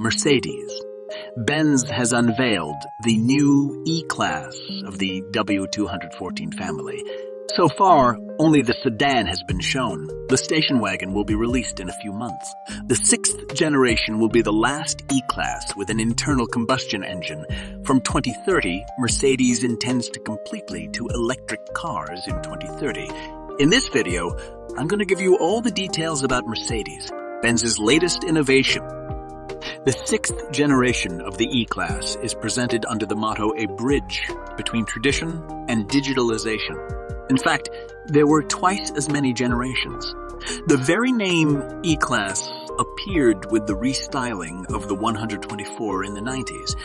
Mercedes. Benz has unveiled the new E-Class of the W214 family. So far, only the sedan has been shown. The station wagon will be released in a few months. The 6th generation will be the last E-Class with an internal combustion engine. From 2030, Mercedes intends to completely to electric cars in 2030. In this video, I'm going to give you all the details about Mercedes, Benz's latest innovation. The 6th generation of the E-Class is presented under the motto "A bridge between tradition and digitalization." In fact, there were twice as many generations. The very name E-Class appeared with the restyling of the 124 in the 90s,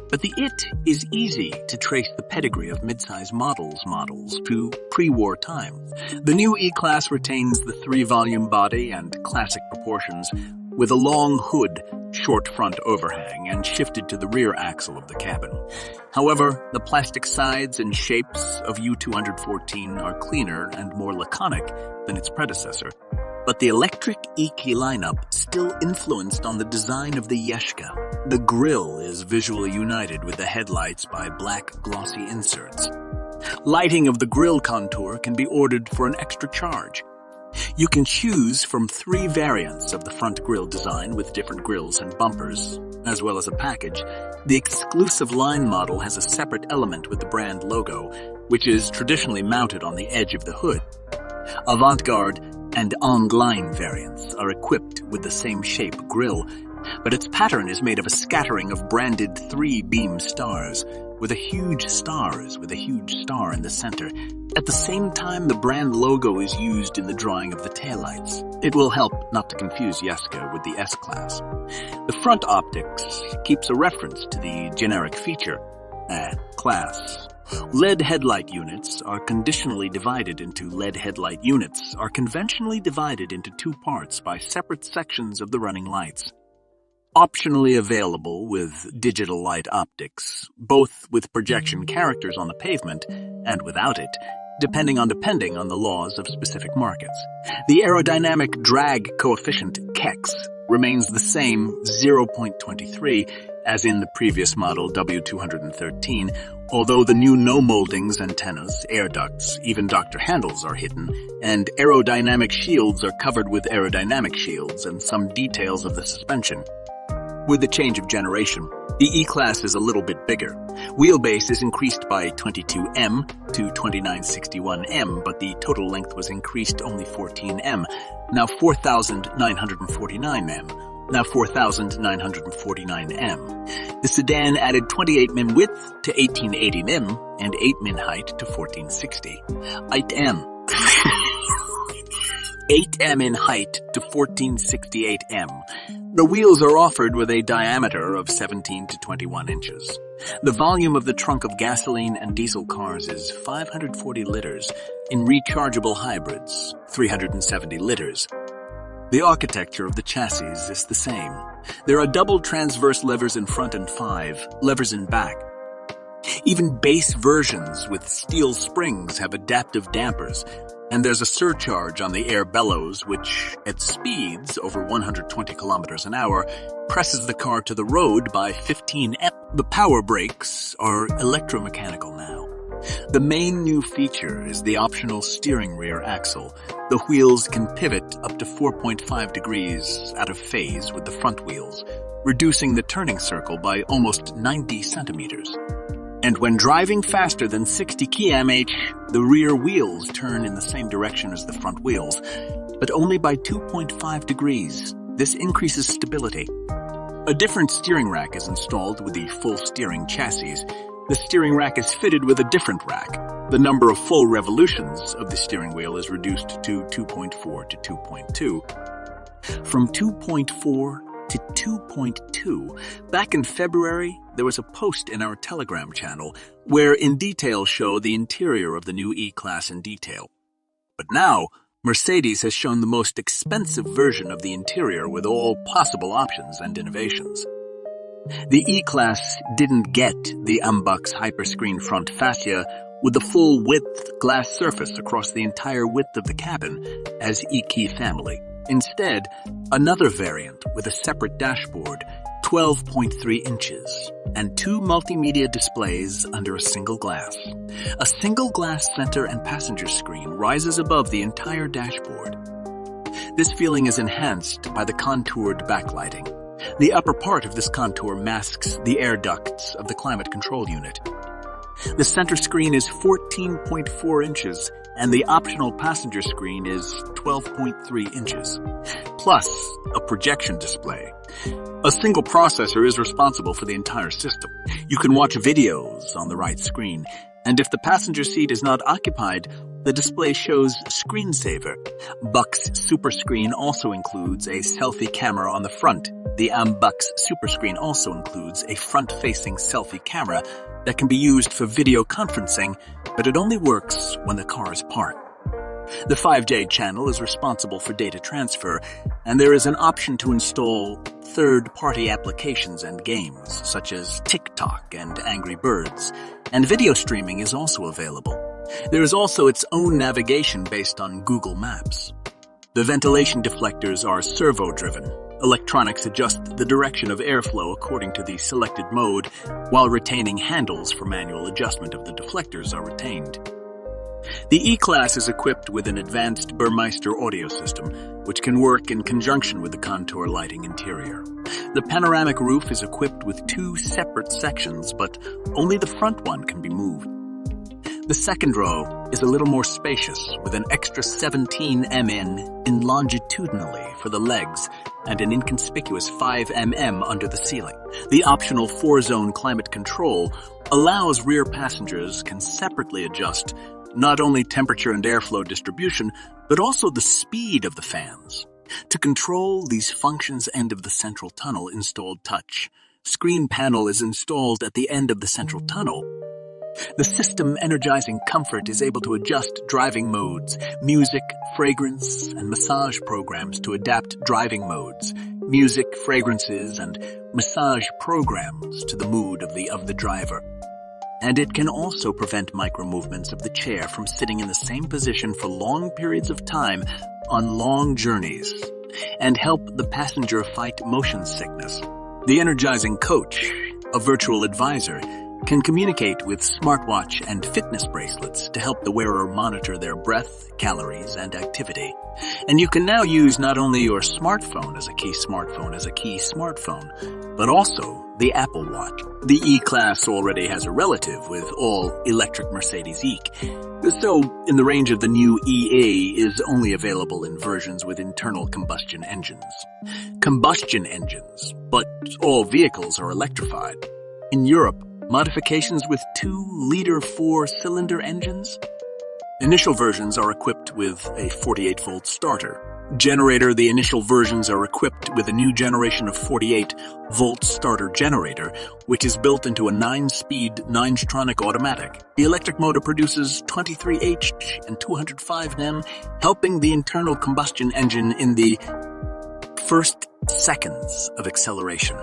but the "it" is easy to trace the pedigree of midsize models to pre-war times. The new E-Class retains the 3-volume body and classic proportions, with a long hood, short front overhang, and shifted to the rear axle of the cabin. However, the plastic sides and shapes of U214 are cleaner and more laconic than its predecessor. But the electric E-Key lineup still influenced on the design of the Yeshka. The grille is visually united with the headlights by black glossy inserts. Lighting of the grille contour can be ordered for an extra charge. You can choose from 3 variants of the front grille design with different grilles and bumpers, as well as a package. The exclusive line model has a separate element with the brand logo, which is traditionally mounted on the edge of the hood. Avant-garde and en-line variants are equipped with the same shape grille, but its pattern is made of a scattering of branded 3-beam stars, with a huge star in the center. At the same time, the brand logo is used in the drawing of the taillights. It will help not to confuse Yeshka with the S-Class. The front optics keeps a reference to the generic feature, class. LED headlight units are conventionally divided into 2 parts by separate sections of the running lights. Optionally available with digital light optics, both with projection characters on the pavement and without it, depending on the laws of specific markets. The aerodynamic drag coefficient, KEX, remains the same 0.23 as in the previous model W213, although the new no-moldings, antennas, air ducts, even Dr. handles are hidden, and aerodynamic shields are covered with aerodynamic shields and some details of the suspension. With the change of generation, the E-Class is a little bit bigger. Wheelbase is increased by 22 m to 2961 m, but the total length was increased only 14 m, now 4,949 m. Now 4,949 m. The sedan added 28 mm width to 1880 mm and 8 mm height to 1460. 8 m in height to 1468 m. The wheels are offered with a diameter of 17 to 21 inches. The volume of the trunk of gasoline and diesel cars is 540 liters. In rechargeable hybrids, 370 liters. The architecture of the chassis is the same. There are double transverse levers in front and 5 levers in back. Even base versions with steel springs have adaptive dampers, and there's a surcharge on the air bellows which, at speeds over 120 kilometers an hour, presses the car to the road by 15 m. The power brakes are electromechanical now. The main new feature is the optional steering rear axle. The wheels can pivot up to 4.5 degrees out of phase with the front wheels, reducing the turning circle by almost 90 centimeters. And when driving faster than 60 km/h, the rear wheels turn in the same direction as the front wheels, but only by 2.5 degrees. This increases stability. A different steering rack is installed with the full steering chassis. The steering rack is fitted with a different rack. The number of full revolutions of the steering wheel is reduced to 2.4 to 2.2. From 2.4 to 2.2, back in February, there was a post in our Telegram channel where in detail show the interior of the new E-Class in detail. But now, Mercedes has shown the most expensive version of the interior with all possible options and innovations. The E-Class didn't get the Ambux hyperscreen front fascia with the full-width glass surface across the entire width of the cabin as E-Key family. Instead, another variant with a separate dashboard 12.3 inches, and 2 multimedia displays under a single glass. A single glass center and passenger screen rises above the entire dashboard. This feeling is enhanced by the contoured backlighting. The upper part of this contour masks the air ducts of the climate control unit. The center screen is 14.4 inches, and the optional passenger screen is 12.3 inches, plus a projection display. A single processor is responsible for the entire system. You can watch videos on the right screen, and if the passenger seat is not occupied, the display shows screensaver. Buck's Super Screen also includes a selfie camera on the front. The Buck's Super Screen also includes a front-facing selfie camera that can be used for video conferencing, but it only works when the car is parked. The 5J channel is responsible for data transfer, and there is an option to install third-party applications and games, such as TikTok and Angry Birds, and video streaming is also available. There is also its own navigation based on Google Maps. The ventilation deflectors are servo-driven. Electronics adjust the direction of airflow according to the selected mode, while retaining handles for manual adjustment of the deflectors are retained. The E-Class is equipped with an advanced Burmeister audio system, which can work in conjunction with the contour lighting interior. The panoramic roof is equipped with 2 separate sections, but only the front one can be moved. The second row is a little more spacious, with an extra 17 mm in longitudinally for the legs and an inconspicuous 5 mm under the ceiling. The optional 4-zone climate control allows rear passengers can separately adjust not only temperature and airflow distribution, but also the speed of the fans. To control these functions, end of the central tunnel installed touch. Screen panel is installed at the end of the central tunnel. The system energizing comfort is able to adjust driving modes, music, fragrance, and massage programs to adapt driving modes, music, fragrances, and massage programs to the mood of the driver. And it can also prevent micro-movements of the chair from sitting in the same position for long periods of time on long journeys, and help the passenger fight motion sickness. The energizing coach, a virtual advisor, can communicate with smartwatch and fitness bracelets to help the wearer monitor their breath, calories, and activity. And you can now use not only your smartphone as a key smartphone, but also the Apple Watch. The E-Class already has a relative with all-electric Mercedes E-Class, so in the range of the new EA is only available in versions with internal combustion engines. But all vehicles are electrified. In Europe, modifications with 2-liter 4-cylinder engines. Initial versions are equipped with a 48-volt starter. Generator, the initial versions are equipped with a new generation of 48-volt starter generator, which is built into a 9-speed 9-stronic automatic. The electric motor produces 23 H and 205 Nm, helping the internal combustion engine in the first seconds of acceleration.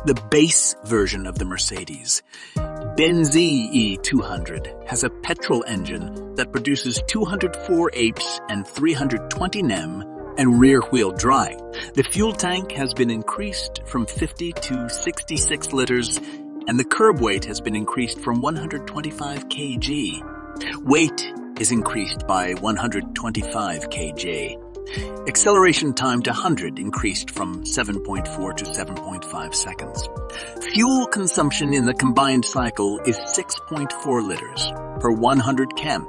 The base version of the Mercedes-Benz E-200 has a petrol engine that produces 204 H and 320 Nm and rear-wheel drive. The fuel tank has been increased from 50 to 66 liters, and the curb weight has been increased from 125 kg. Weight is increased by 125 kg. Acceleration time to 100 increased from 7.4 to 7.5 seconds. Fuel consumption in the combined cycle is 6.4 liters per 100 km.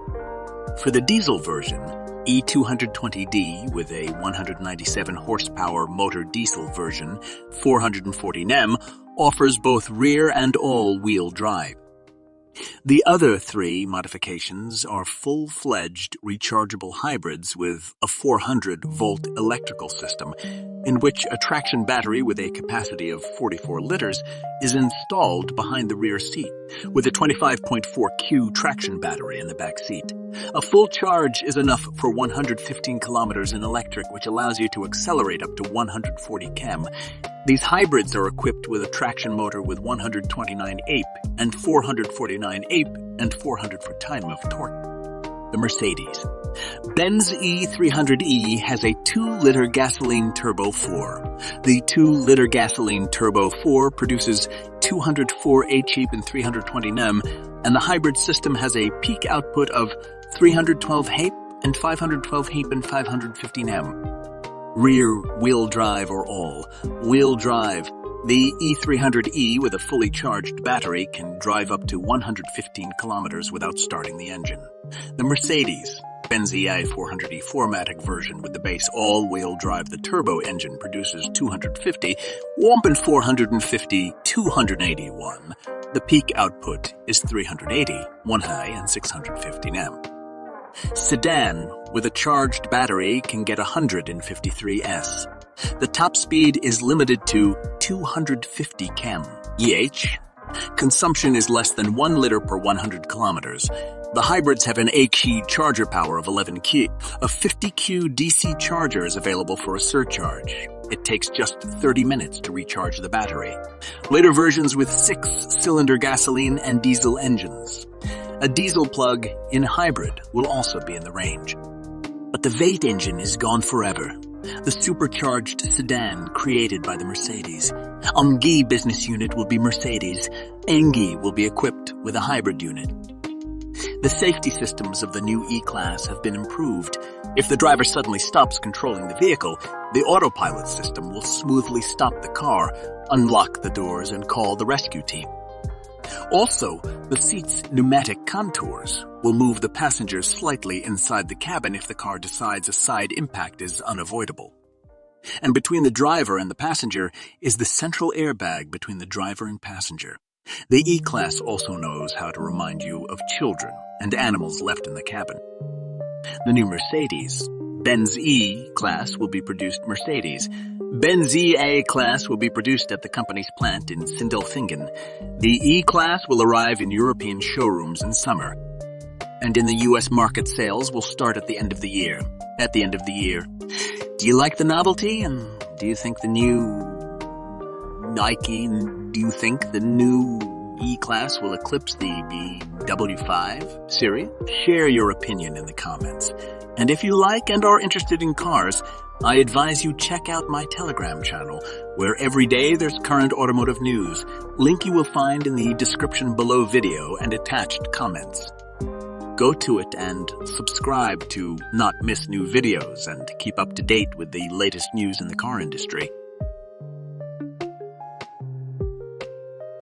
For the diesel version, E220D with a 197 horsepower motor diesel version, 440 Nm, offers both rear and all-wheel drive. The other 3 modifications are full-fledged rechargeable hybrids with a 400-volt electrical system, in which a traction battery with a capacity of 44 liters is installed behind the rear seat, with a 25.4Q traction battery in the back seat. A full charge is enough for 115 kilometers in electric, which allows you to accelerate up to 140 km. These hybrids are equipped with a traction motor with 129 ape and 449 ape and 400 foot-time of torque. the Mercedes. Benz E300e has a 2-liter gasoline Turbo 4. The 2-liter gasoline Turbo 4 produces 204 HP and 320 Nm, and the hybrid system has a peak output of 312 HP and 512 HP and 550 Nm. Rear, wheel drive, or all-wheel drive. The E300e with a fully charged battery can drive up to 115 kilometers without starting the engine. The Mercedes-Benz E400e 4MATIC version with the base all-wheel drive, the turbo engine produces 250, whomping 450, 281. The peak output is 380, 1 high and 650 Nm. Sedan with a charged battery can get 153 S. The top speed is limited to 250 km/h. Consumption is less than 1 liter per 100 kilometers. The hybrids have an HE charger power of 11 Q. A 50 Q DC charger is available for a surcharge. It takes just 30 minutes to recharge the battery. Later versions with 6-cylinder gasoline and diesel engines. A diesel plug-in hybrid will also be in the range. But the V8 engine is gone forever. The supercharged sedan created by the Mercedes. Amgi business unit will be Mercedes. Engi will be equipped with a hybrid unit. The safety systems of the new E-Class have been improved. If the driver suddenly stops controlling the vehicle, the autopilot system will smoothly stop the car, unlock the doors, and call the rescue team. Also, the seat's pneumatic contours will move the passengers slightly inside the cabin if the car decides a side impact is unavoidable. And between the driver and the passenger is the central airbag between the driver and passenger. The E-Class also knows how to remind you of children and animals left in the cabin. The new Mercedes-Benz E-Class will be produced Mercedes. Benz E-Class will be produced at the company's plant in Sindelfingen. The E-Class will arrive in European showrooms in summer. And in the US market, sales will start at the end of the year. Do you like the novelty? And do you think the new E-Class will eclipse the W5 series? Share your opinion in the comments. And if you like and are interested in cars, I advise you check out my Telegram channel, where every day there's current automotive news. Link you will find in the description below video and attached comments. Go to it and subscribe to not miss new videos and keep up to date with the latest news in the car industry.